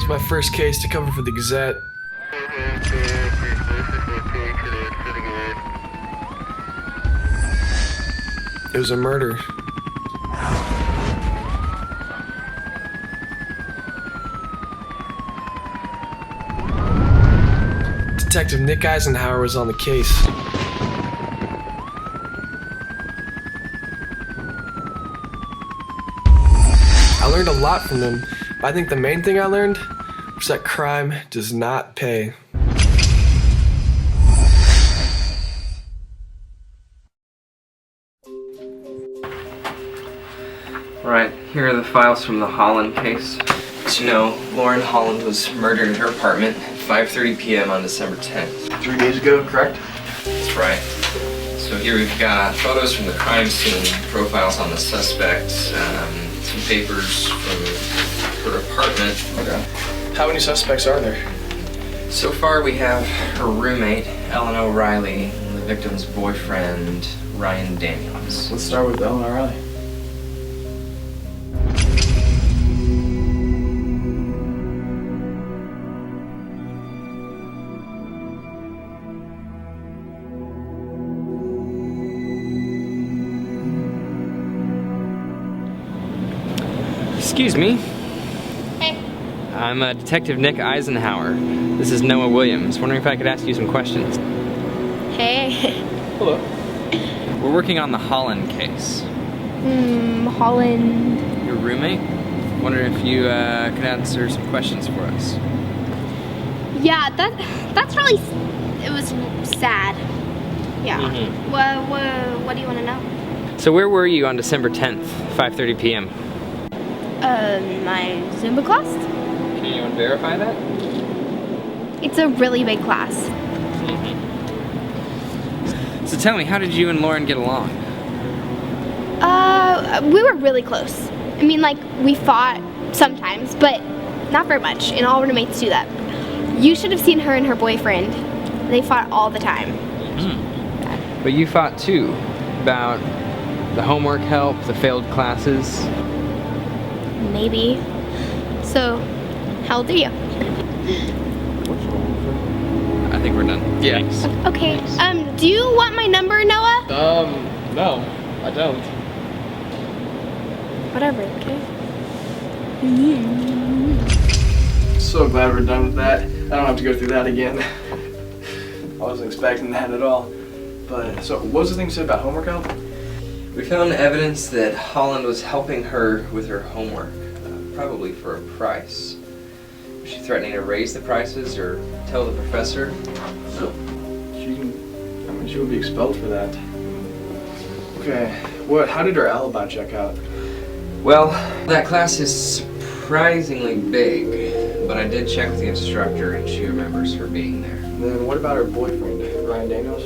It's my first case to cover for the Gazette. It was a murder. Detective Nick Eisenhower was on the case. I learned a lot from him, but I think the main thing I learned was that crime does not pay. Right, here are the files from the Holland case. As you know, Lauren Holland was murdered in her apartment at 5:30 p.m. on December 10th. 3 days ago, correct? That's right. So here we've got photos from the crime scene, profiles on the suspect, some papers from her apartment. Okay. How many suspects are there? So far we have her roommate, Ellen O'Reilly, and the victim's boyfriend, Ryan Daniels. Let's start with Ellen O'Reilly. Excuse me. Hey. I'm Detective Nick Eisenhower. This is Noah Williams. Wondering if I could ask you some questions. Hey. Hello. We're working on the Holland case. Holland. Your roommate? Wondering if you could answer some questions for us. Yeah, that's really, it was sad. Yeah. What do you want to know? So where were you on December 10th, 5:30 p.m.? My Zumba class? Can anyone verify that? It's a really big class. So tell me, how did you and Lauren get along? We were really close. I mean, like, we fought sometimes, but not very much, and all roommates do that. You should have seen her and her boyfriend. They fought all the time. But you fought too, about the homework help, the failed classes. Maybe. So, how old are you? I think we're done. Yeah. Thanks. Okay, do you want my number, Noah? No, I don't. Whatever, okay? So glad we're done with that. I don't have to go through that again. I wasn't expecting that at all. But, so what was the thing you said about homework help? We found evidence that Holland was helping her with her homework, probably for a price. Was she threatening to raise the prices or tell the professor? No. She would be expelled for that. Okay, how did her alibi check out? Well, that class is surprisingly big, but I did check with the instructor and she remembers her being there. And then what about her boyfriend, Ryan Daniels?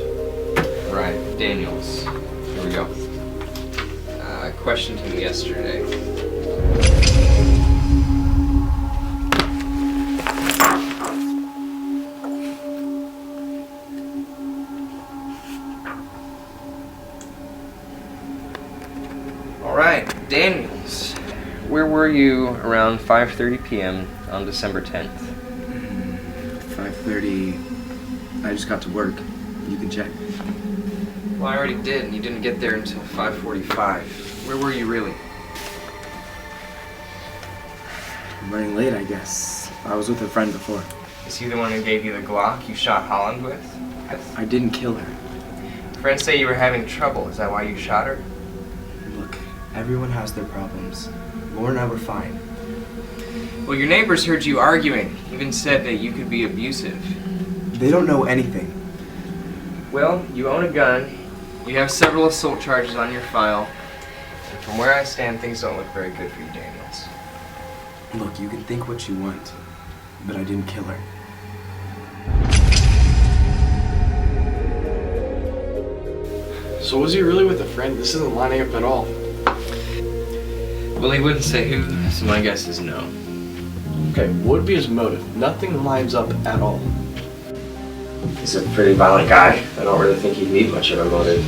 Right, Daniels. Here we go. I questioned him yesterday. Alright, Daniels. Where were you around 5:30 p.m. on December 10th? 5:30. I just got to work. You can check. Well, I already did, and you didn't get there until 5:45. Where were you really? I'm running late, I guess. I was with a friend before. Is he the one who gave you the Glock you shot Holland with? I didn't kill her. Friends say you were having trouble. Is that why you shot her? Look, everyone has their problems. Lauren and I were fine. Well, your neighbors heard you arguing. Even said that you could be abusive. They don't know anything. Well, you own a gun. You have several assault charges on your file. And from where I stand, things don't look very good for you, Daniels. Look, you can think what you want, but I didn't kill her. So was he really with a friend? This isn't lining up at all. Well, he wouldn't say who, so my guess is no. Okay, what would be his motive? Nothing lines up at all. He's a pretty violent guy. I don't really think he'd need much of a motive.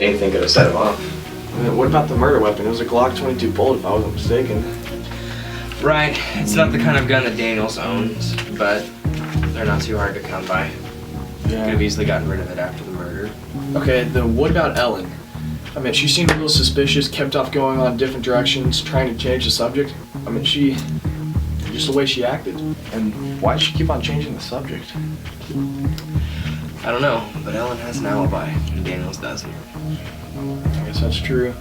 Anything could have set him off. And then what about the murder weapon? It was a Glock 22 bullet, if I wasn't mistaken. Right. It's not the kind of gun that Daniels owns, but they're not too hard to come by. Could have easily gotten rid of it after the murder. Okay, then what about Ellen? I mean, she seemed a little suspicious, kept off going on different directions, trying to change the subject. I mean, just the way she acted. And why did she keep on changing the subject? I don't know, but Ellen has an alibi, and Daniels doesn't. I guess that's true.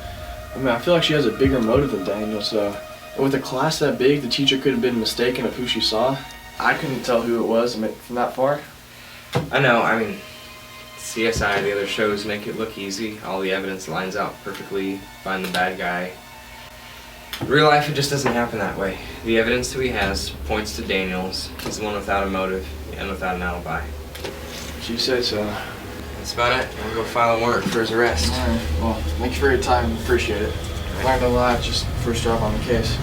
I mean, I feel like she has a bigger motive than Daniels, though. And with a class that big, the teacher could have been mistaken of who she saw. I couldn't tell who it was, I mean, from that far. I know, I mean, CSI, the other shows make it look easy. All the evidence lines out perfectly, find the bad guy. In real life, it just doesn't happen that way. The evidence that he has points to Daniels. He's the one without a motive and without an alibi. She said so. That's about it. I'll go file a warrant for his arrest. Alright, well, thank you for your time. Appreciate it. Learned a lot, just first job on the case.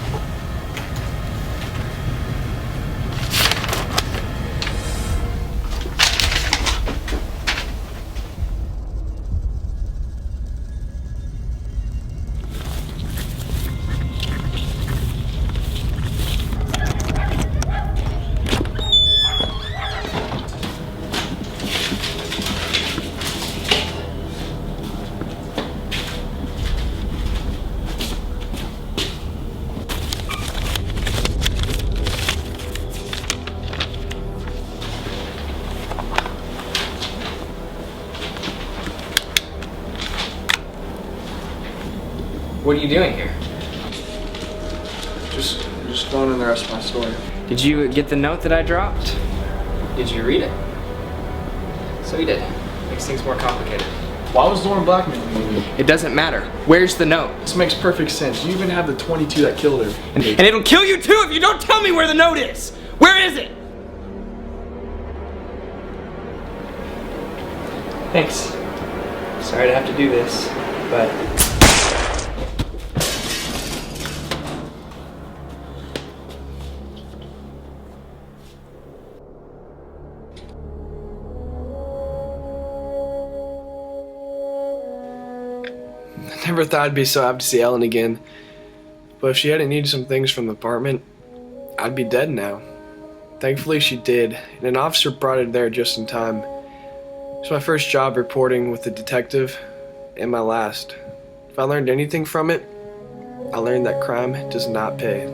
What are you doing here? Just filling in the rest of my story. Did you get the note that I dropped? Did you read it? So you did. Makes things more complicated. Why was Lauren Blackman in the movie? It doesn't matter. Where's the note? This makes perfect sense. You even have the 22 that killed her. And it'll kill you too if you don't tell me where the note is! Where is it? Thanks. Sorry to have to do this, but... I never thought I'd be so happy to see Ellen again. But if she hadn't needed some things from the apartment, I'd be dead now. Thankfully she did, and an officer brought her there just in time. It's my first job reporting with the detective, and my last. If I learned anything from it, I learned that crime does not pay.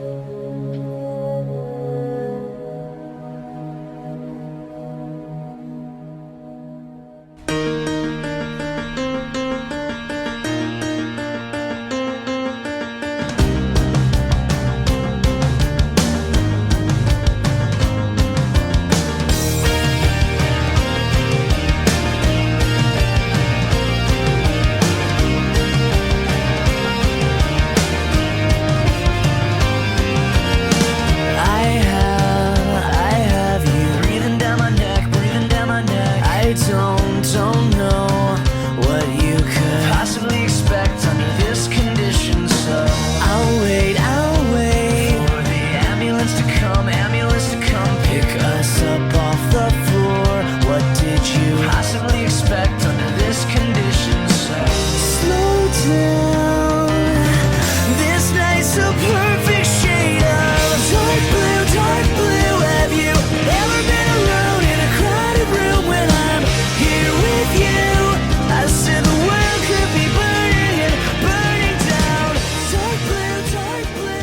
Don't know what you could possibly expect under this condition, so I'll wait for the ambulance to come pick us up off the floor. What did you possibly expect under this condition, so slow down. This night's a perfect shade of dark blue, dark blue. Have you ever been alone in a crowded room when I'm here with you? I said the world could be burning and burning down. Dark blue, dark blue.